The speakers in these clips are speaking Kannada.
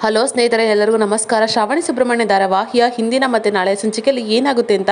ಹಲೋ ಸ್ನೇಹಿತರೆ, ಎಲ್ಲರಿಗೂ ನಮಸ್ಕಾರ. ಶ್ರಾವಣಿ ಸುಬ್ರಹ್ಮಣ್ಯ ಧಾರಾವಾಹಿಯ ಹಿಂದಿನ ಮತ್ತು ನಾಳೆ ಸಂಚಿಕೆಯಲ್ಲಿ ಏನಾಗುತ್ತೆ ಅಂತ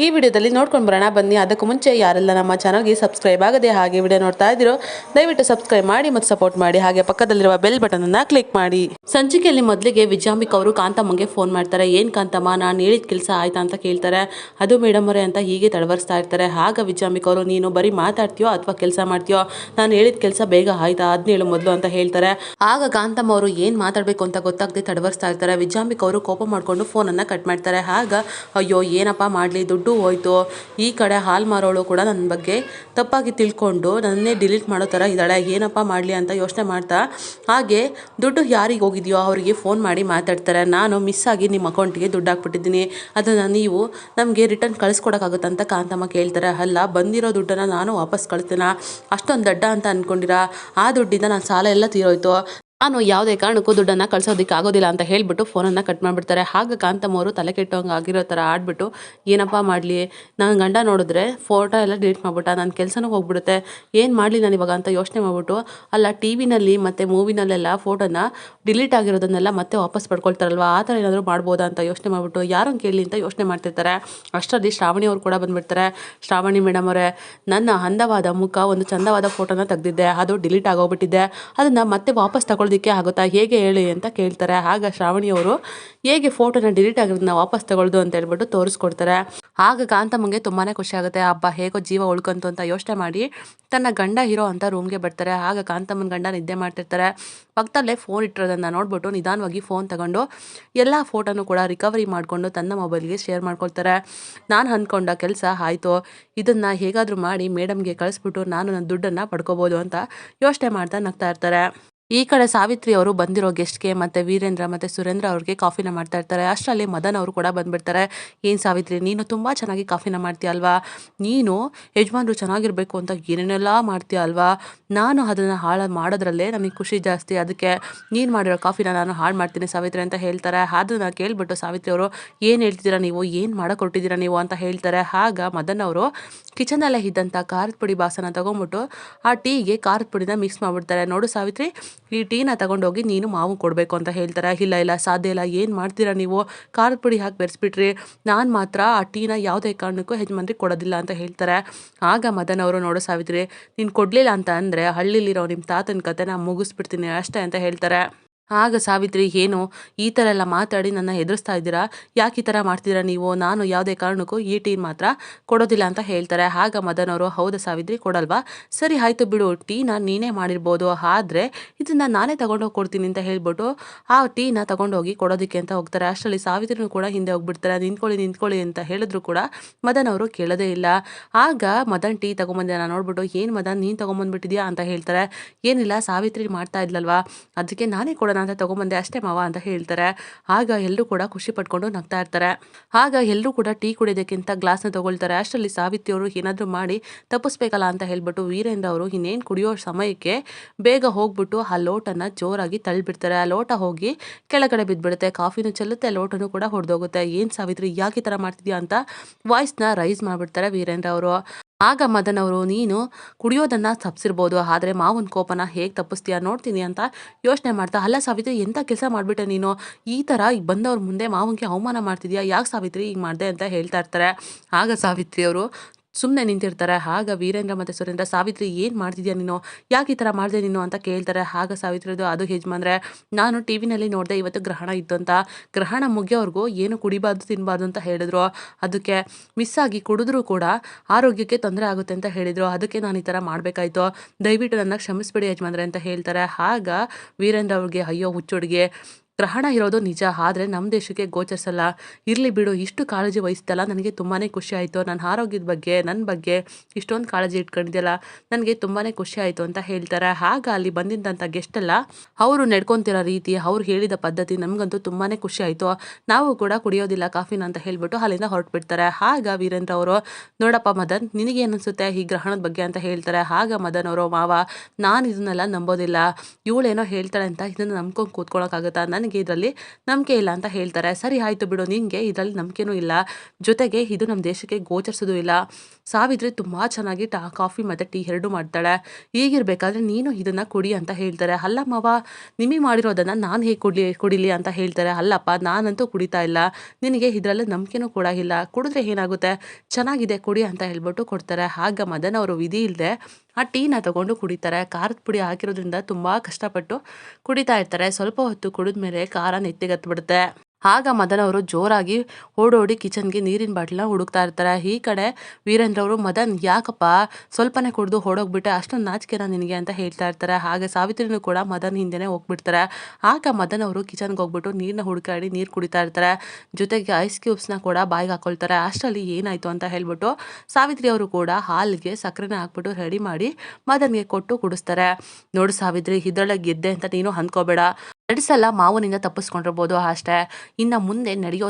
ಈ ವಿಡಿಯೋದಲ್ಲಿ ನೋಡ್ಕೊಂಡು ಬರೋಣ ಬನ್ನಿ. ಅದಕ್ಕೂ ಮುಂಚೆ ಯಾರೆಲ್ಲ ನಮ್ಮ ಚಾನಲ್ಗೆ ಸಬ್ಸ್ಕ್ರೈಬ್ ಆಗದೆ ಹಾಗೆ ವಿಡಿಯೋ ನೋಡ್ತಾ ಇದ್ದೀರೋ ದಯವಿಟ್ಟು ಸಬ್ಸ್ಕ್ರೈಬ್ ಮಾಡಿ ಮತ್ತು ಸಪೋರ್ಟ್ ಮಾಡಿ, ಹಾಗೆ ಪಕ್ಕದಲ್ಲಿರುವ ಬೆಲ್ ಬಟನ್ ಅನ್ನ ಕ್ಲಿಕ್ ಮಾಡಿ. ಸಂಚಿಕೆಯಲ್ಲಿ ಮೊದಲಿಗೆ ವಿಜಯಾಂಬಿಕ್ ಅವರು ಕಾಂತಮ್ಮಗೆ ಫೋನ್ ಮಾಡ್ತಾರೆ. ಏನು ಕಾಂತಮ್ಮ, ನಾನು ಹೇಳಿದ ಕೆಲಸ ಆಯ್ತಾ ಅಂತ ಕೇಳ್ತಾರೆ. ಅದು ಮೇಡಮ್ ಅವರೇ ಅಂತ ಹೀಗೆ ತಡವರಿಸ್ತಾ ಇರ್ತಾರೆ. ಆಗ ವಿಜಯಾಂಬಿಕ್ ಅವರು, ನೀನು ಬರೀ ಮಾತಾಡ್ತೀಯೋ ಅಥವಾ ಕೆಲಸ ಮಾಡ್ತೀಯೋ, ನಾನು ಹೇಳಿದ ಕೆಲಸ ಬೇಗ ಆಯ್ತಾ ಅದನ್ನ ಹೇಳು ಮೊದಲು ಅಂತ ಹೇಳ್ತಾರೆ. ಆಗ ಕಾಂತಮ್ಮ ಅವರು ಏನು ಮಾತಾಡಬೇಕು ಅಂತ ಗೊತ್ತಾಗದೆ ತಡವರಿಸ್ತಾ ಇರ್ತಾರೆ. ವಿಜಯಾಂಬಿಕ್ ಅವರು ಕೋಪ ಮಾಡಿಕೊಂಡು ಫೋನನ್ನು ಕಟ್ ಮಾಡ್ತಾರೆ. ಆಗ ಅಯ್ಯೋ ಏನಪ್ಪ ಮಾಡಲಿ, ದುಡ್ಡು ಹೋಯ್ತು, ಈ ಕಡೆ ಹಾಲು ಮಾರೋಳು ಕೂಡ ನನ್ನ ಬಗ್ಗೆ ತಪ್ಪಾಗಿ ತಿಳ್ಕೊಂಡು ನನ್ನೇ ಡಿಲೀಟ್ ಮಾಡೋ ಥರ ಇದ್ದಾಳೆ, ಏನಪ್ಪ ಮಾಡಲಿ ಅಂತ ಯೋಚನೆ ಮಾಡ್ತಾ ಹಾಗೆ ದುಡ್ಡು ಯಾರಿಗೆ ಹೋಗಿದೆಯೋ ಅವರಿಗೆ ಫೋನ್ ಮಾಡಿ ಮಾತಾಡ್ತಾರೆ. ನಾನು ಮಿಸ್ ಆಗಿ ನಿಮ್ಮ ಅಕೌಂಟಿಗೆ ದುಡ್ಡು ಹಾಕ್ಬಿಟ್ಟಿದ್ದೀನಿ, ಅದನ್ನು ನೀವು ನಮಗೆ ರಿಟರ್ನ್ ಕಳಿಸ್ಕೊಡೋಕ್ಕಾಗುತ್ತಂತ ಕಾಂತಮ್ಮ ಕೇಳ್ತಾರೆ. ಅಲ್ಲ, ಬಂದಿರೋ ದುಡ್ಡನ್ನು ನಾನು ವಾಪಸ್ ಕಳಿಸ್ತೀನ, ಅಷ್ಟೊಂದು ದಡ್ಡ ಅಂತ ಅಂದ್ಕೊಂಡಿರಾ? ಆ ದುಡ್ಡಿಂದ ನಾನು ಸಾಲ ಎಲ್ಲ ತೀರೋಯ್ತು, ನಾನು ಯಾವುದೇ ಕಾರಣಕ್ಕೂ ದುಡ್ಡನ್ನು ಕಳ್ಸೋದಕ್ಕೆ ಆಗೋದಿಲ್ಲ ಅಂತ ಹೇಳಿಬಿಟ್ಟು ಫೋನನ್ನು ಕಟ್ ಮಾಡಿಬಿಡ್ತಾರೆ. ಆಗ ಕಾಂತಮ್ಮ ಅವರು ತಲೆ ಕೆಟ್ಟೋಂಗೆ ಆಗಿರೋ ಥರ ಆಡ್ಬಿಟ್ಟು, ಏನಪ್ಪ ಮಾಡಲಿ, ನನ್ನ ಗಂಡ ನೋಡಿದ್ರೆ ಫೋಟೋ ಎಲ್ಲ ಡಿಲೀಟ್ ಮಾಡಿಬಿಟ್ಟ, ನನ್ನ ಕೆಲಸನೂ ಹೋಗ್ಬಿಡುತ್ತೆ, ಏನು ಮಾಡಲಿ ನಾನು ಇವಾಗ ಅಂತ ಯೋಚನೆ ಮಾಡಿಬಿಟ್ಟು, ಅಲ್ಲ ಟಿ ವಿನಲ್ಲಿ ಮತ್ತು ಮೂವಿನಲ್ಲೆಲ್ಲ ಫೋಟೋನ ಡಿಲೀಟ್ ಆಗಿರೋದನ್ನೆಲ್ಲ ಮತ್ತೆ ವಾಪಸ್ ಪಡ್ಕೊಳ್ತಾರಲ್ವ, ಆ ಥರ ಏನಾದರೂ ಮಾಡ್ಬೋದಾ ಅಂತ ಯೋಚನೆ ಮಾಡಿಬಿಟ್ಟು ಯಾರನ್ನು ಕೇಳಲಿ ಅಂತ ಯೋಚನೆ ಮಾಡ್ತಿರ್ತಾರೆ. ಅಷ್ಟರಲ್ಲಿ ಶ್ರಾವಣಿ ಅವರು ಕೂಡ ಬಂದುಬಿಡ್ತಾರೆ. ಶ್ರಾವಣಿ ಮೇಡಮ್ ಅವರೇ, ನನ್ನ ಅಂದವಾದ ಮುಖ ಒಂದು ಚಂದವಾದ ಫೋಟೋನ ತೆಗೆದಿದ್ದೆ, ಅದು ಡಿಲೀಟ್ ಆಗೋಗ್ಬಿಟ್ಟಿದೆ, ಅದನ್ನು ಮತ್ತೆ ವಾಪಸ್ ತಗೊಳ್ಳೋದಕ್ಕೆ ಆಗುತ್ತಾ, ಹೇಗೆ ಹೇಳಿ ಅಂತ ಕೇಳ್ತಾರೆ. ಆಗ ಶ್ರಾವಣಿಯವರು ಹೇಗೆ ಫೋಟೋನ ಡಿಲೀಟ್ ಆಗಿರೋದನ್ನ ವಾಪಸ್ ತಗೊಳ್ಳೋದು ಅಂತ ಹೇಳ್ಬಿಟ್ಟು ತೋರಿಸ್ಕೊಡ್ತಾರೆ. ಆಗ ಕಾಂತಮ್ಮಂಗೆ ತುಂಬಾ ಖುಷಿ ಆಗುತ್ತೆ. ಹಬ್ಬ ಹೇಗೋ ಜೀವ ಉಳ್ಕೊಂತು ಅಂತ ಯೋಚನೆ ಮಾಡಿ ತನ್ನ ಗಂಡ ಇರೋ ಅಂತ ರೂಮ್ಗೆ ಬರ್ತಾರೆ. ಆಗ ಕಾಂತಮ್ಮನ ಗಂಡ ನಿದ್ದೆ ಮಾಡ್ತಿರ್ತಾರೆ. ಪಕ್ಕದಲ್ಲೇ ಫೋನ್ ಇಟ್ಟಿರೋದನ್ನು ನೋಡ್ಬಿಟ್ಟು ನಿಧಾನವಾಗಿ ಫೋನ್ ತಗೊಂಡು ಎಲ್ಲ ಫೋಟೋನು ಕೂಡ ರಿಕವರಿ ಮಾಡಿಕೊಂಡು ತನ್ನ ಮೊಬೈಲ್ಗೆ ಶೇರ್ ಮಾಡ್ಕೊಳ್ತಾರೆ. ನಾನು ಅಂದ್ಕೊಂಡ ಕೆಲಸ ಆಯಿತು, ಇದನ್ನು ಹೇಗಾದರೂ ಮಾಡಿ ಮೇಡಮ್ಗೆ ಕಳಿಸ್ಬಿಟ್ಟು ನಾನು ನನ್ನ ದುಡ್ಡನ್ನು ಪಡ್ಕೋಬೋದು ಅಂತ ಯೋಚನೆ ಮಾಡ್ತಾ ನಗ್ತಾ ಇರ್ತಾರೆ. ಈ ಕಡೆ ಸಾವಿತ್ರಿ ಅವರು ಬಂದಿರೋ ಗೆಸ್ಟ್ಗೆ ಮತ್ತು ವೀರೇಂದ್ರ ಮತ್ತು ಸುರೇಂದ್ರ ಅವ್ರಿಗೆ ಕಾಫಿನ ಮಾಡ್ತಾ ಇರ್ತಾರೆ. ಅಷ್ಟರಲ್ಲಿ ಮದನ್ ಅವರು ಕೂಡ ಬಂದುಬಿಡ್ತಾರೆ. ಏನು ಸಾವಿತ್ರಿ, ನೀನು ತುಂಬ ಚೆನ್ನಾಗಿ ಕಾಫಿನ ಮಾಡ್ತೀಯ ಅಲ್ವಾ, ನೀನು ಯಜಮಾನ್ರು ಚೆನ್ನಾಗಿರಬೇಕು ಅಂತ ಏನೇನೆಲ್ಲ ಮಾಡ್ತೀಯ ಅಲ್ವಾ, ನಾನು ಅದನ್ನು ಹಾಳು ಮಾಡೋದ್ರಲ್ಲೇ ನನಗೆ ಖುಷಿ ಜಾಸ್ತಿ, ಅದಕ್ಕೆ ನೀನು ಮಾಡಿರೋ ಕಾಫಿನ ನಾನು ಹಾಳು ಮಾಡ್ತೀನಿ ಸಾವಿತ್ರಿ ಅಂತ ಹೇಳ್ತಾರೆ. ಅದನ್ನು ಕೇಳಿಬಿಟ್ಟು ಸಾವಿತ್ರಿ ಅವರು, ಏನು ಹೇಳ್ತಿದ್ದೀರಾ ನೀವು, ಏನು ಮಾಡೋಕೆ ಹೊರಟಿದ್ದೀರಾ ನೀವು ಅಂತ ಹೇಳ್ತಾರೆ. ಆಗ ಮದನ್ ಅವರು ಕಿಚನಲ್ಲೇ ಇದ್ದಂಥ ಖಾರದ ಪುಡಿ ಬಾಸನ ತೊಗೊಂಬಿಟ್ಟು ಆ ಟೀಗೆ ಖಾರದ ಪುಡಿನ ಮಿಕ್ಸ್ ಮಾಡಿಬಿಡ್ತಾರೆ. ನೋಡು ಸಾವಿತ್ರಿ, ಈ ಟೀನ ತಗೊಂಡೋಗಿ ನೀನು ಮಾವು ಕೊಡಬೇಕು ಅಂತ ಹೇಳ್ತಾರೆ. ಇಲ್ಲ ಸಾಧ್ಯ ಇಲ್ಲ, ಏನು ಮಾಡ್ತೀರಾ ನೀವು, ಖಾರದ ಪುಡಿ ಹಾಕಿ ಬೆರೆಸ್ಬಿಟ್ರಿ, ನಾನು ಮಾತ್ರ ಆ ಟೀನ ಯಾವುದೇ ಕಾರಣಕ್ಕೂ ಯಜಮಾನ್ರಿಗೆ ಕೊಡೋದಿಲ್ಲ ಅಂತ ಹೇಳ್ತಾರೆ. ಆಗ ಮದನ್ ಅವರು, ನೋಡು ಸಾವಿತ್ರಿ, ನೀನು ಕೊಡಲಿಲ್ಲ ಅಂತ ಅಂದರೆ ಹಳ್ಳಿಲಿರೋ ನಿಮ್ಮ ತಾತನ ಕತೆ ನಾನು ಮುಗಿಸ್ಬಿಡ್ತೀನಿ ಅಷ್ಟೇ ಅಂತ ಹೇಳ್ತಾರೆ. ಆಗ ಸಾವಿತ್ರಿ, ಏನು ಈ ಥರ ಎಲ್ಲ ಮಾತಾಡಿ ನನ್ನ ಎದುರಿಸ್ತಾ ಇದ್ದೀರಾ, ಯಾಕೆ ಈ ಥರ ಮಾಡ್ತಿದ್ದೀರಾ ನೀವು, ನಾನು ಯಾವುದೇ ಕಾರಣಕ್ಕೂ ಈ ಟೀ ಮಾತ್ರ ಕೊಡೋದಿಲ್ಲ ಅಂತ ಹೇಳ್ತಾರೆ. ಆಗ ಮದನ್ ಅವರು, ಹೌದಾ ಸಾವಿತ್ರಿ, ಕೊಡಲ್ವಾ, ಸರಿ ಆಯಿತು ಬಿಡು, ಟೀನ ನೀನೇ ಮಾಡಿರ್ಬೋದು, ಆದರೆ ಇದನ್ನು ನಾನೇ ತಗೊಂಡೋಗಿ ಕೊಡ್ತೀನಿ ಅಂತ ಹೇಳ್ಬಿಟ್ಟು ಆ ಟೀನ ತಗೊಂಡೋಗಿ ಕೊಡೋದಕ್ಕೆ ಅಂತ ಹೋಗ್ತಾರೆ. ಅಷ್ಟರಲ್ಲಿ ಸಾವಿತ್ರಿನೂ ಕೂಡ ಹಿಂದೆ ಹೋಗ್ಬಿಡ್ತಾರೆ. ನಿಂತ್ಕೊಳ್ಳಿ ಅಂತ ಹೇಳಿದ್ರು ಕೂಡ ಮದನ್ ಅವರು ಕೇಳೋದೇ ಇಲ್ಲ. ಆಗ ಮದನ್ ಟೀ ತೊಗೊಂಬಂದೆ ನಾನು ನೋಡ್ಬಿಟ್ಟು, ಏನು ಮದನ್ ನೀನು ತೊಗೊಂಬಂದ್ಬಿಟ್ಟಿದ್ಯಾ ಅಂತ ಹೇಳ್ತಾರೆ. ಏನಿಲ್ಲ, ಸಾವಿತ್ರಿ ಮಾಡ್ತಾ ಇದ್ಲಲ್ವಾ, ಅದಕ್ಕೆ ನಾನೇ ಕೊಡೋಣ ಅಂತ ತೊಗೊಂಬಂದೆ ಅಷ್ಟೇ ಮಾವ ಅಂತ ಹೇಳ್ತಾರೆ. ಆಗ ಎಲ್ಲರೂ ಕೂಡ ಖುಷಿ ಪಡ್ಕೊಂಡು ನಗ್ತಾ ಇರ್ತಾರೆ. ಆಗ ಎಲ್ಲರೂ ಕೂಡ ಟೀ ಕುಡಿಯೋದಕ್ಕಿಂತ ಗ್ಲಾಸ್ನ ತಗೊಳ್ತಾರೆ. ಅಷ್ಟರಲ್ಲಿ ಸಾವಿತ್ರಿ ಅವರು ಏನಾದರೂ ಮಾಡಿ ತಪ್ಪಿಸ್ಬೇಕಲ್ಲ ಅಂತ ಹೇಳ್ಬಿಟ್ಟು ವೀರೇಂದ್ರ ಅವರು ಇನ್ನೇನು ಕುಡಿಯೋ ಸಮಯಕ್ಕೆ ಬೇಗ ಹೋಗ್ಬಿಟ್ಟು ಆ ಲೋಟನ ಜೋರಾಗಿ ತಳ್ಳಿಬಿಡ್ತಾರೆ. ಆ ಲೋಟ ಹೋಗಿ ಕೆಳಗಡೆ ಬಿದ್ದುಬಿಡುತ್ತೆ, ಕಾಫಿನೂ ಚೆಲ್ಲುತ್ತೆ, ಲೋಟನೂ ಕೂಡ ಹೊಡೆದೋಗುತ್ತೆ. ಏನು ಸಾವಿತ್ರಿ, ಯಾಕೆ ಈ ಥರ ಮಾಡ್ತಿದ್ಯಾ ಅಂತ ವಾಯ್ಸ್ನ ರೈಸ್ ಮಾಡಿಬಿಡ್ತಾರೆ ವೀರೇಂದ್ರ ಅವರು. ಆಗ ಮದನ್ ಅವರು, ನೀನು ಕುಡಿಯೋದನ್ನು ತಪ್ಪಿಸಿರ್ಬೋದು, ಆದರೆ ಮಾವನ ಕೋಪನ ಹೇಗೆ ತಪ್ಪಿಸ್ತೀಯಾ ನೋಡ್ತೀನಿ ಅಂತ ಯೋಚನೆ ಮಾಡ್ತಾ, ಅಲ್ಲ ಸಾವಿತ್ರಿ, ಎಂಥ ಕೆಲಸ ಮಾಡಿಬಿಟ್ಟೆ ನೀನು, ಈ ಥರ ಬಂದವ್ರ ಮುಂದೆ ಮಾವನಿಗೆ ಅವಮಾನ ಮಾಡ್ತಿದ್ಯಾ, ಯಾಕೆ ಸಾವಿತ್ರಿ ಈಗ ಮಾಡಿದೆ ಅಂತ ಹೇಳ್ತಾ ಇರ್ತಾರೆ. ಆಗ ಸಾವಿತ್ರಿ ಅವರು ಸುಮ್ಮನೆ ನಿಂತಿರ್ತಾರೆ. ಆಗ ವೀರೇಂದ್ರ ಮತ್ತು ಸುರೇಂದ್ರ, ಸಾವಿತ್ರಿ ಏನು ಮಾಡ್ತಿದ್ಯಾ ನೀನು, ಯಾಕೆ ಈ ಥರ ಮಾಡಿದೆ ನೀನು ಅಂತ ಕೇಳ್ತಾರೆ. ಆಗ ಸಾವಿತ್ರಿದು, ಅದು ಯಜಮಾನ್ರೆ, ನಾನು ಟಿ ವಿನಲ್ಲಿ ನೋಡಿದೆ ಇವತ್ತು ಗ್ರಹಣ ಇತ್ತು ಅಂತ, ಗ್ರಹಣ ಮುಗಿಯೋವರೆಗೂ ಏನು ಕುಡಿಬಾರ್ದು ತಿನ್ನಬಾರ್ದು ಅಂತ ಹೇಳಿದ್ರು, ಅದಕ್ಕೆ ಮಿಸ್ ಆಗಿ ಕುಡಿದ್ರೂ ಕೂಡ ಆರೋಗ್ಯಕ್ಕೆ ತೊಂದರೆ ಆಗುತ್ತೆ ಅಂತ ಹೇಳಿದರು, ಅದಕ್ಕೆ ನಾನು ಈ ಥರ ಮಾಡಬೇಕಾಯ್ತು, ದಯವಿಟ್ಟು ನನ್ನ ಕ್ಷಮಿಸ್ಬಿಡಿ ಯಜಮಾನ್ರೆ ಅಂತ ಹೇಳ್ತಾರೆ. ಆಗ ವೀರೇಂದ್ರ ಅವ್ರಿಗೆ, ಅಯ್ಯೋ ಹುಚ್ಚುಡ್ಗೆ, ಗ್ರಹಣ ಇರೋದು ನಿಜ, ಆದರೆ ನಮ್ಮ ದೇಶಕ್ಕೆ ಗೋಚರಿಸಲ್ಲ, ಇರಲಿ ಬಿಡು, ಇಷ್ಟು ಕಾಳಜಿ ವಹಿಸ್ತಲ್ಲ, ನನಗೆ ತುಂಬಾ ಖುಷಿ ಆಯಿತು, ನನ್ನ ಆರೋಗ್ಯದ ಬಗ್ಗೆ ನನ್ನ ಬಗ್ಗೆ ಇಷ್ಟೊಂದು ಕಾಳಜಿ ಇಟ್ಕೊಂಡಿದ್ದೆಲ್ಲ ನನಗೆ ತುಂಬಾ ಖುಷಿ ಆಯಿತು ಅಂತ ಹೇಳ್ತಾರೆ. ಆಗ ಅಲ್ಲಿ ಬಂದಿದ್ದಂಥ ಗೆಸ್ಟೆಲ್ಲ ಅವರು ನಡ್ಕೊತಿರೋ ರೀತಿ, ಅವ್ರು ಹೇಳಿದ ಪದ್ಧತಿ ನಮಗಂತೂ ತುಂಬಾ ಖುಷಿ ಆಯಿತು, ನಾವು ಕೂಡ ಕುಡಿಯೋದಿಲ್ಲ ಕಾಫಿನ ಅಂತ ಹೇಳ್ಬಿಟ್ಟು ಅಲ್ಲಿಂದ ಹೊರಟುಬಿಡ್ತಾರೆ. ಆಗ ವೀರೇಂದ್ರ ಅವರು, ನೋಡಪ್ಪ ಮದನ್, ನಿನಗೇನು ಅನಿಸುತ್ತೆ ಈ ಗ್ರಹಣದ ಬಗ್ಗೆ ಅಂತ ಹೇಳ್ತಾರೆ. ಆಗ ಮದನ್ ಅವರು, ಮಾವ, ನಾನು ಇದನ್ನೆಲ್ಲ ನಂಬೋದಿಲ್ಲ, ಇವಳೇನೋ ಹೇಳ್ತಾಳೆ ಅಂತ ಇದನ್ನು ನಂಬ್ಕೊಂಡು ಕೂತ್ಕೊಳ್ಳೋಕ್ಕಾಗುತ್ತಾ, ನನಗೆ ನನಗೆ ಇದರಲ್ಲಿ ನಂಬಿಕೆ ಇಲ್ಲ ಅಂತ ಹೇಳ್ತಾರೆ. ಸರಿ ಆಯಿತು ಬಿಡು, ನಿನಗೆ ಇದರಲ್ಲಿ ನಂಬಿಕೆನೂ ಇಲ್ಲ, ಜೊತೆಗೆ ಇದು ನಮ್ಮ ದೇಶಕ್ಕೆ ಗೋಚರಿಸೋದು ಇಲ್ಲ. ಸಾವಿತ್ರಿ ತುಂಬ ಚೆನ್ನಾಗಿ ಕಾಫಿ ಮತ್ತು ಟೀ ಎರಡೂ ಮಾಡ್ತಾಳೆ. ಹೀಗಿರಬೇಕಾದ್ರೆ ನೀನು ಇದನ್ನು ಕುಡಿ ಅಂತ ಹೇಳ್ತಾರೆ. ಅಲ್ಲ ಮಾವ, ನಿಮಗೆ ಮಾಡಿರೋದನ್ನು ನಾನು ಹೇಗೆ ಕುಡಿಲಿ ಅಂತ ಹೇಳ್ತಾರೆ. ಅಲ್ಲಪ್ಪ, ನಾನಂತೂ ಕುಡಿತಾ ಇಲ್ಲ, ನಿನಗೆ ಇದರಲ್ಲಿ ನಂಬಿಕೆನೂ ಕೂಡ ಇಲ್ಲ, ಕುಡಿದ್ರೆ ಏನಾಗುತ್ತೆ, ಚೆನ್ನಾಗಿದೆ ಕುಡಿ ಅಂತ ಹೇಳ್ಬಿಟ್ಟು ಕೊಡ್ತಾರೆ. ಆಗ ಮದನ್ ಅವರು ವಿಧಿ ಇಲ್ಲದೆ ಆ ಟೀನ ತಗೊಂಡು ಕುಡಿತಾರೆ. ಖಾರದ ಪುಡಿ ಹಾಕಿರೋದ್ರಿಂದ ತುಂಬ ಕಷ್ಟಪಟ್ಟು ಕುಡಿತಾ ಇರ್ತಾರೆ. ಸ್ವಲ್ಪ ಹೊತ್ತು ಕುಡಿದ್ಮೇಲೆ ಖಾರ ನೆತ್ತಿಗತ್ಬಿಡುತ್ತೆ. ಆಗ ಮದನ್ ಅವರು ಜೋರಾಗಿ ಓಡೋಡಿ ಕಿಚನ್ಗೆ ನೀರಿನ ಬಾಟ್ಲನ್ನ ಹುಡುಕ್ತಾ ಇರ್ತಾರೆ. ಈ ಕಡೆ ವೀರೇಂದ್ರ ಅವರು, ಮದನ್ ಯಾಕಪ್ಪ ಸ್ವಲ್ಪನೇ ಕುಡಿದು ಓಡೋಗ್ಬಿಟ್ಟೆ, ಅಷ್ಟೊಂದು ನಾಚಿಕೆನ ನಿನಗೆ ಅಂತ ಹೇಳ್ತಾ ಇರ್ತಾರೆ. ಹಾಗೆ ಸಾವಿತ್ರಿನೂ ಕೂಡ ಮದನ್ ಹಿಂದೆನೇ ಹೋಗ್ಬಿಡ್ತಾರೆ. ಆಗ ಮದನ್ ಅವರು ಕಿಚನ್ಗೆ ಹೋಗ್ಬಿಟ್ಟು ನೀರನ್ನ ಹುಡುಕಾಡಿ ನೀರು ಕುಡಿತಾ ಇರ್ತಾರೆ. ಜೊತೆಗೆ ಐಸ್ ಕ್ಯೂಬ್ಸ್ನ ಕೂಡ ಬಾಯಿಗೆ ಹಾಕೊಳ್ತಾರೆ. ಅಷ್ಟರಲ್ಲಿ ಏನಾಯಿತು ಅಂತ ಹೇಳ್ಬಿಟ್ಟು ಸಾವಿತ್ರಿ ಅವರು ಕೂಡ ಹಾಲಿಗೆ ಸಕ್ಕರೆನ ಹಾಕ್ಬಿಟ್ಟು ರೆಡಿ ಮಾಡಿ ಮದನ್ಗೆ ಕೊಟ್ಟು ಕುಡಿಸ್ತಾರೆ. ನೋಡು ಸಾವಿತ್ರಿ, ಇದರೊಳಗೆ ಗೆದ್ದೆ ಅಂತ ನೀನು ಅಂದ್ಕೋಬೇಡ, 2 ಸಲ ಮಾವನಿಂದ ತಪ್ಪಿಸ್ಕೊಂಡಿರ್ಬೋದು ಅಷ್ಟೇ. ಇನ್ನು ಮುಂದೆ ನಡೆಯೋ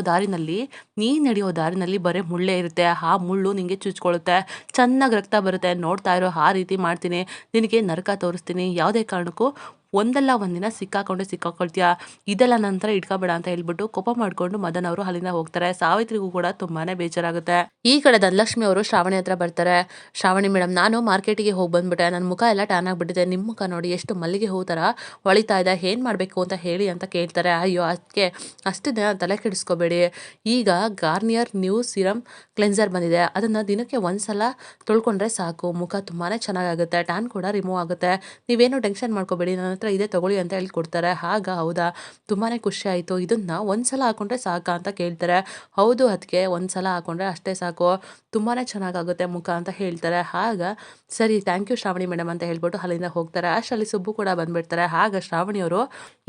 ದಾರಿನಲ್ಲಿ ಬರೀ ಮುಳ್ಳೇ ಇರುತ್ತೆ. ಆ ಮುಳ್ಳು ನಿನಗೆ ಚುಚ್ಕೊಳ್ಳುತ್ತೆ, ಚೆನ್ನಾಗಿ ರಕ್ತ ಬರುತ್ತೆ, ನೋಡ್ತಾ ಇರೋ, ಆ ರೀತಿ ಮಾಡ್ತೀನಿ, ನಿನಗೆ ನರಕ ತೋರಿಸ್ತೀನಿ, ಯಾವುದೇ ಕಾರಣಕ್ಕೂ ಒಂದಲ್ಲ ಒಂದಿನ ಸಿಕ್ಕಾಕೊಳ್ತೀಯ, ಇದೆಲ್ಲ ನಂತರ ಇಟ್ಕೋಬೇಡ ಅಂತ ಹೇಳ್ಬಿಟ್ಟು ಕೋಪ ಮಾಡ್ಕೊಂಡು ಮದನ್ ಅವರು ಅಲ್ಲಿಂದ ಹೋಗ್ತಾರೆ. ಸಾವಿತ್ರಿಗೂ ಕೂಡ ತುಂಬಾನೇ ಬೇಜಾರಾಗುತ್ತೆ. ಈ ಕಡೆ ಧನಲಕ್ಷ್ಮಿ ಅವರು ಶ್ರಾವಣಿ ಹತ್ರ ಬರ್ತಾರೆ. ಶ್ರಾವಣಿ ಮೇಡಮ್, ನಾನು ಮಾರ್ಕೆಟಿಗೆ ಹೋಗಿ ಬಂದ್ಬಿಟ್ಟೆ, ನನ್ನ ಮುಖ ಎಲ್ಲ ಟ್ಯಾನ್ ಆಗಿಬಿಟ್ಟಿದೆ, ನಿಮ್ಮ ಮುಖ ನೋಡಿ ಎಷ್ಟು ಮಲ್ಲಿಗೆ ಹೂ ಥರ ಹೊಳಿತಾ ಇದೆ, ಏನು ಮಾಡಬೇಕು ಅಂತ ಹೇಳಿ ಅಂತ ಕೇಳ್ತಾರೆ. ಅಯ್ಯೋ ಅದಕ್ಕೆ ಅಷ್ಟು ದಿನ ತಲೆ ಕೆಡಿಸ್ಕೋಬೇಡಿ, ಈಗ ಗಾರ್ನಿಯರ್ ನ್ಯೂ ಸಿರಮ್ ಕ್ಲೆನ್ಸರ್ ಬಂದಿದೆ, ಅದನ್ನು ದಿನಕ್ಕೆ 1 ಸಲ ತೊಳ್ಕೊಂಡ್ರೆ ಸಾಕು, ಮುಖ ತುಂಬಾ ಚೆನ್ನಾಗಾಗುತ್ತೆ, ಟ್ಯಾನ್ ಕೂಡ ರಿಮೂವ್ ಆಗುತ್ತೆ, ನೀವೇನು ಟೆನ್ಷನ್ ಮಾಡ್ಕೋಬೇಡಿ, ನನ್ನ ಹತ್ರ ಇದೆ ತಗೊಳ್ಳಿ ಅಂತ ಹೇಳಿ ಕೊಡ್ತಾರೆ. ಆಗ ಹೌದಾ, ತುಂಬಾ ಖುಷಿ ಆಯಿತು, ಇದನ್ನು 1 ಸಲ ಹಾಕೊಂಡ್ರೆ ಸಾಕಾ ಅಂತ ಕೇಳ್ತಾರೆ. ಹೌದು ಅದಕ್ಕೆ 1 ಸಲ ಹಾಕೊಂಡ್ರೆ ಅಷ್ಟೇ ಸಾಕು, ತುಂಬಾ ಚೆನ್ನಾಗಾಗುತ್ತೆ ಮುಖ ಅಂತ ಹೇಳ್ತಾರೆ. ಆಗ ಸರಿ ಥ್ಯಾಂಕ್ ಯು ಶ್ರಾವಣಿ ಮೇಡಮ್ ಅಂತ ಹೇಳ್ಬಿಟ್ಟು ಅಲ್ಲಿಂದ ಹೋಗ್ತಾರೆ. ಅಷ್ಟರಲ್ಲಿ ಸುಬ್ಬು ಕೂಡ ಬಂದ್ಬಿಡ್ತಾರೆ. ಆಗ ಶ್ರಾವಣಿಯವರು,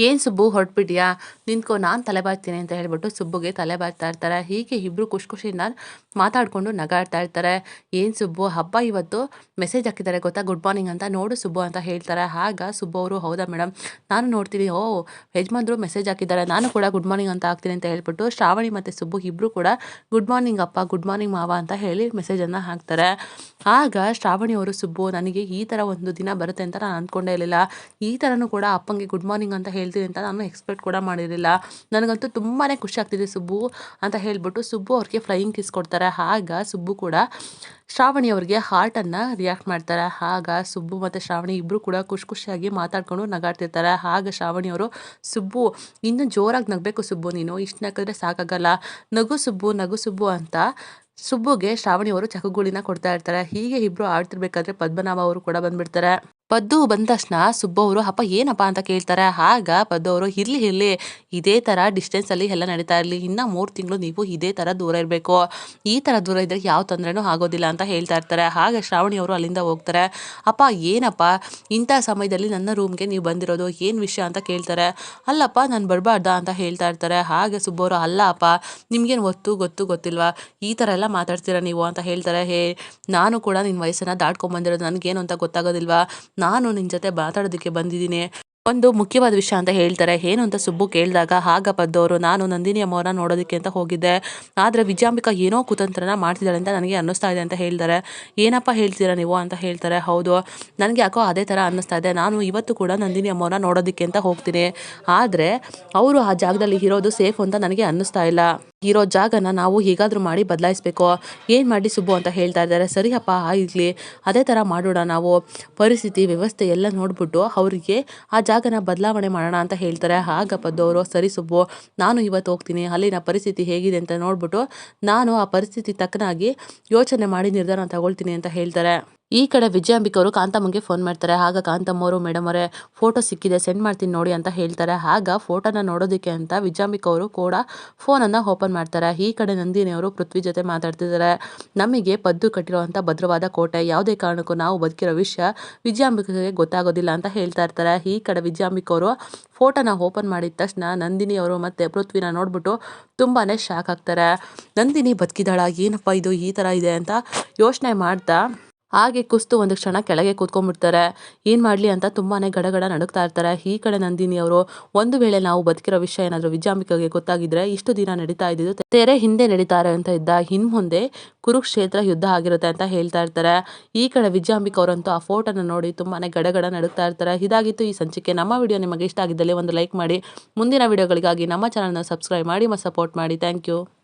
ಏನು ಸುಬ್ಬು ಹೊರಟ್ಬಿಟ್ಟಿಯಾ, ನಿಂತ್ಕೋ, ನಾನು ತಲೆ ಬಾಚ್ತೀನಿ ಅಂತ ಹೇಳ್ಬಿಟ್ಟು ಸುಬ್ಬುಗೆ ತಲೆ ಬಾಚ್ತಾ ಇರ್ತಾರೆ. ಹೀಗೆ ಇಬ್ಬರು ಖುಷಿಯಿಂದ ಮಾತಾಡಿಕೊಂಡು ನಗಾಡ್ತಾ ಇರ್ತಾರೆ. ಏನು ಸುಬ್ಬು, ಹಬ್ಬ ಇವತ್ತು ಮೆಸೇಜ್ ಹಾಕಿದ್ದಾರೆ ಗೊತ್ತಾ, ಗುಡ್ ಮಾರ್ನಿಂಗ್ ಅಂತ, ನೋಡು ಸುಬ್ಬು ಅಂತ ಹೇಳ್ತಾರೆ. ಆಗ ಸುಬ್ಬು ಅವರು, ಹೌದಾ ಮೇಡಮ್, ನಾನು ನೋಡ್ತೀನಿ, ಓ ಯಜಮಾನ್ರು ಮೆಸೇಜ್ ಹಾಕಿದ್ದಾರೆ, ನಾನು ಕೂಡ ಗುಡ್ ಮಾರ್ನಿಂಗ್ ಅಂತ ಹಾಕ್ತೀನಿ ಅಂತ ಹೇಳ್ಬಿಟ್ಟು ಶ್ರಾವಣಿ ಮತ್ತು ಸುಬ್ಬು ಇಬ್ಬರು ಕೂಡ ಗುಡ್ ಮಾರ್ನಿಂಗ್ ಅಪ್ಪ, ಗುಡ್ ಮಾರ್ನಿಂಗ್ ಮಾವ ಅಂತ ಹೇಳಿ ಮೆಸೇಜನ್ನು ಹಾಕ್ತಾರೆ. ಆಗ ಶ್ರಾವಣಿಯವರು, ಸುಬ್ಬು, ನನಗೆ ಈ ಥರ ಒಂದು ದಿನ ಬರುತ್ತೆ ಅಂತ ನಾನು ಅಂದ್ಕೊಂಡೇ ಇರಲಿಲ್ಲ, ಈ ಥರನೂ ಕೂಡ ಅಪ್ಪಂಗೆ ಗುಡ್ ಮಾರ್ನಿಂಗ್ ಅಂತ ಹೇಳ್ತೀನಿ ಅಂತ ನಾನು ಎಕ್ಸ್ಪೆಕ್ಟ್ ಕೂಡ ಮಾಡಿರಲಿಲ್ಲ, ನನಗಂತೂ ತುಂಬಾ ಖುಷಿ ಆಗ್ತಿದೆ ಸುಬ್ಬು ಅಂತ ಹೇಳ್ಬಿಟ್ಟು ಸುಬ್ಬು ಅವ್ರಿಗೆ ಫ್ಲೈಯಿಂಗ್ ಕಿಸ್ ಕೊಡ್ತಾರೆ. ಆಗ ಸುಬ್ಬು ಕೂಡ ಶ್ರಾವಣಿ ಅವ್ರಿಗೆ ಹಾರ್ಟನ್ನು ರಿಯಾಕ್ಟ್ ಮಾಡ್ತಾರೆ. ಆಗ ಸುಬ್ಬು ಮತ್ತು ಶ್ರಾವಣಿ ಇಬ್ಬರು ಕೂಡ ಖುಷಿಯಾಗಿ ಮಾತಾಡ್ಕೊಂಡು ನಗಾಡ್ತಿರ್ತಾರೆ. ಆಗ ಶ್ರಾವಣಿಯವರು, ಸುಬ್ಬು ಇನ್ನೂ ಜೋರಾಗಿ ನಗಬೇಕು ಸುಬ್ಬು, ನೀನು ಇಷ್ಟು ನಗಿದ್ರೆ ಸಾಕಾಗಲ್ಲ, ನಗು ಸುಬ್ಬು ಅಂತ ಸುಬ್ಬುಗೆ ಶ್ರಾವಣಿಯವರು ಚಕಗುಳಿನ ಕೊಡ್ತಾ ಇರ್ತಾರೆ. ಹೀಗೆ ಇಬ್ಬರು ಆಡ್ತಿರ್ಬೇಕಾದ್ರೆ ಪದ್ಮನಾಭ ಅವರು ಕೂಡ ಬಂದ್ಬಿಡ್ತಾರೆ. ಪದ್ದು ಬಂದ ತಕ್ಷಣ ಸುಬ್ಬು ಅವರು, ಅಪ್ಪ ಏನಪ್ಪ ಅಂತ ಕೇಳ್ತಾರೆ. ಆಗ ಪದ್ದು ಅವರು, ಇರಲಿ ಇದೇ ಥರ ಡಿಸ್ಟೆನ್ಸಲ್ಲಿ ಎಲ್ಲ ನಡೀತಾ ಇರಲಿ, ಇನ್ನು 3 ತಿಂಗಳು ನೀವು ಇದೇ ಥರ ದೂರ ಇರಬೇಕು, ಈ ಥರ ದೂರ ಇದ್ದರೆ ಯಾವ ತೊಂದರೆನೂ ಆಗೋದಿಲ್ಲ ಅಂತ ಹೇಳ್ತಾ ಇರ್ತಾರೆ. ಆಗ ಶ್ರಾವಣಿ ಅವರು ಅಲ್ಲಿಂದ ಹೋಗ್ತಾರೆ. ಅಪ್ಪ ಏನಪ್ಪ ಇಂಥ ಸಮಯದಲ್ಲಿ ನನ್ನ ರೂಮ್ಗೆ ನೀವು ಬಂದಿರೋದು, ಏನು ವಿಷಯ ಅಂತ ಕೇಳ್ತಾರೆ. ಅಲ್ಲಪ್ಪ ನಾನು ಬರಬಾರ್ದಾ ಅಂತ ಹೇಳ್ತಾ ಇರ್ತಾರೆ. ಹಾಗೆ ಸುಬ್ಬು ಅವರು, ಅಲ್ಲ ಅಪ್ಪ, ನಿಮ್ಗೇನು ಗೊತ್ತಿಲ್ವಾ, ಈ ಥರ ಎಲ್ಲ ಮಾತಾಡ್ತೀರಾ ನೀವು ಅಂತ ಹೇಳ್ತಾರೆ. ನಾನು ಕೂಡ ನಿನ್ನ ವಯಸ್ಸನ್ನು ದಾಟ್ಕೊಂಡ್ಬಂದಿರೋದು, ನನಗೇನು ಅಂತ ಗೊತ್ತಾಗೋದಿಲ್ವಾ, ನಾನು ನಿನ್ನ ಜೊತೆ ಮಾತಾಡೋದಕ್ಕೆ ಬಂದಿದ್ದೀನಿ, ಒಂದು ಮುಖ್ಯವಾದ ವಿಷಯ ಅಂತ ಹೇಳ್ತಾರೆ. ಏನು ಅಂತ ಸುಬ್ಬು ಕೇಳಿದಾಗ ಆಗ ಪದ್ದವರು, ನಾನು ನಂದಿನಿ ಅಮ್ಮವ್ರನ್ನ ನೋಡೋದಕ್ಕೆ ಅಂತ ಹೋಗಿದ್ದೆ, ಆದರೆ ವಿಜಯಾಂಬಿಕಾ ಏನೋ ಕುತಂತ್ರನ ಮಾಡ್ತಿದ್ದಾಳೆ ಅಂತ ನನಗೆ ಅನ್ನಿಸ್ತಾ ಇದೆ ಅಂತ ಹೇಳ್ತಾರೆ. ಏನಪ್ಪ ಹೇಳ್ತೀರಾ ನೀವು ಅಂತ ಹೇಳ್ತಾರೆ. ಹೌದು, ನನಗೆ ಯಾಕೋ ಅದೇ ಥರ ಅನ್ನಿಸ್ತಾ ಇದೆ, ನಾನು ಇವತ್ತು ಕೂಡ ನಂದಿನಿ ಅಮ್ಮವ್ರನ್ನ ನೋಡೋದಕ್ಕೆ ಅಂತ ಹೋಗ್ತೀನಿ, ಆದರೆ ಅವರು ಆ ಜಾಗದಲ್ಲಿ ಇರೋದು ಸೇಫ್ ಅಂತ ನನಗೆ ಅನ್ನಿಸ್ತಾ ಇಲ್ಲ, ಇರೋ ಜಾಗನ ನಾವು ಹೇಗಾದರೂ ಮಾಡಿ ಬದಲಾಯಿಸಬೇಕು, ಏನು ಮಾಡಿ ಸುಬ್ಬು ಅಂತ ಹೇಳ್ತಾ ಇದ್ದಾರೆ. ಸರಿಯಪ್ಪ ಆಗಲಿ, ಅದೇ ಥರ ಮಾಡೋಣ, ನಾವು ಪರಿಸ್ಥಿತಿ ವ್ಯವಸ್ಥೆ ಎಲ್ಲ ನೋಡ್ಬಿಟ್ಟು ಅವರಿಗೆ ಆ ಜಾಗನ ಬದಲಾವಣೆ ಮಾಡೋಣ ಅಂತ ಹೇಳ್ತಾರೆ. ಆಗ ಪದ್ದವರು, ಸರಿ ಸುಬ್ಬು, ನಾನು ಇವತ್ತು ಹೋಗ್ತೀನಿ, ಅಲ್ಲಿನ ಪರಿಸ್ಥಿತಿ ಹೇಗಿದೆ ಅಂತ ನೋಡ್ಬಿಟ್ಟು ನಾನು ಆ ಪರಿಸ್ಥಿತಿ ತಕ್ಕನಾಗಿ ಯೋಚನೆ ಮಾಡಿ ನಿರ್ಧಾರ ತಗೊಳ್ತೀನಿ ಅಂತ ಹೇಳ್ತಾರೆ. ಈ ಕಡೆ ವಿಜಯಾಂಬಿಕಾ ಅವರು ಕಾಂತಮ್ಮಂಗೆ ಫೋನ್ ಮಾಡ್ತಾರೆ. ಆಗ ಕಾಂತಮ್ಮ ಅವರು, ಮೇಡಮ್ ಅವರೇ ಫೋಟೋ ಸಿಕ್ಕಿದೆ, ಸೆಂಡ್ ಮಾಡ್ತೀನಿ ನೋಡಿ ಅಂತ ಹೇಳ್ತಾರೆ. ಆಗ ಫೋಟೋನ ನೋಡೋದಕ್ಕೆ ಅಂತ ವಿಜಯಾಂಬಿಕಾ ಅವರು ಕೂಡ ಫೋನನ್ನು ಓಪನ್ ಮಾಡ್ತಾರೆ. ಈ ಕಡೆ ನಂದಿನಿ ಅವರು ಪೃಥ್ವಿ ಜೊತೆ ಮಾತಾಡ್ತಿದ್ದಾರೆ. ನಮಗೆ ಪದ್ದು ಕಟ್ಟಿರುವಂಥ ಭದ್ರವಾದ ಕೋಟೆ, ಯಾವುದೇ ಕಾರಣಕ್ಕೂ ನಾವು ಬದುಕಿರೋ ವಿಷಯ ವಿಜಯಾಂಬಿಕೆಗೆ ಗೊತ್ತಾಗೋದಿಲ್ಲ ಅಂತ ಹೇಳ್ತಾ ಇರ್ತಾರೆ. ಈ ಕಡೆ ವಿಜಯಾಂಬಿಕಾ ಅವರು ಫೋಟೋನ ಓಪನ್ ಮಾಡಿದ ತಕ್ಷಣ ನಂದಿನಿ ಅವರು ಮತ್ತು ಪೃಥ್ವಿನ ನೋಡ್ಬಿಟ್ಟು ತುಂಬಾ ಶಾಕ್ ಆಗ್ತಾರೆ. ನಂದಿನಿ ಬದುಕಿದಾಳ, ಏನಪ್ಪ ಇದು ಈ ಥರ ಇದೆ ಅಂತ ಯೋಚನೆ ಮಾಡ್ತಾ ಹಾಗೆ ಕುಸ್ತು ಒಂದು ಕ್ಷಣ ಕೆಳಗೆ ಕೂತ್ಕೊಂಡ್ಬಿಡ್ತಾರೆ. ಏನು ಮಾಡಲಿ ಅಂತ ತುಂಬಾನೇ ಗಡಗಡ ನಡುಗ್ತಾ ಇರ್ತಾರೆ. ಈ ಕಡೆ ನಂದಿನಿ ಅವರು ಒಂದು ವೇಳೆ ನಾವು ಬದುಕಿರೋ ವಿಷಯ ಏನಾದರೂ ವಿಜಯಾಂಬಿಕೆಗೆ ಗೊತ್ತಾಗಿದ್ರೆ ಇಷ್ಟು ದಿನ ನಡೀತಾ ಇದ್ದಿದ್ದು ತೆರೆ ಹಿಂದೆ ನಡೀತಾರೆ ಅಂತ ಇದ್ದ ಮುಂದೆ ಕುರುಕ್ಷೇತ್ರ ಯುದ್ಧ ಆಗಿರುತ್ತೆ ಅಂತ ಹೇಳ್ತಾ ಇರ್ತಾರೆ. ಈ ಕಡೆ ವಿಜಯಾಂಬಿಕೆ ಅವರಂತೂ ಆ ಫೋಟೋನ ನೋಡಿ ತುಂಬಾನೇ ಗಡಗಡ ನಡುಗ್ತಾ ಇರ್ತಾರೆ. ಇದಾಗಿತ್ತು ಈ ಸಂಚಿಕೆ. ನಮ್ಮ ವಿಡಿಯೋ ನಿಮಗೆ ಇಷ್ಟ ಆಗಿದ್ದಲ್ಲಿ ಒಂದು ಲೈಕ್ ಮಾಡಿ. ಮುಂದಿನ ವಿಡಿಯೋಗಳಿಗಾಗಿ ನಮ್ಮ ಚಾನಲ್ನ ಸಬ್ಸ್ಕ್ರೈಬ್ ಮಾಡಿ ಮತ್ತು ಸಪೋರ್ಟ್ ಮಾಡಿ. Thank you.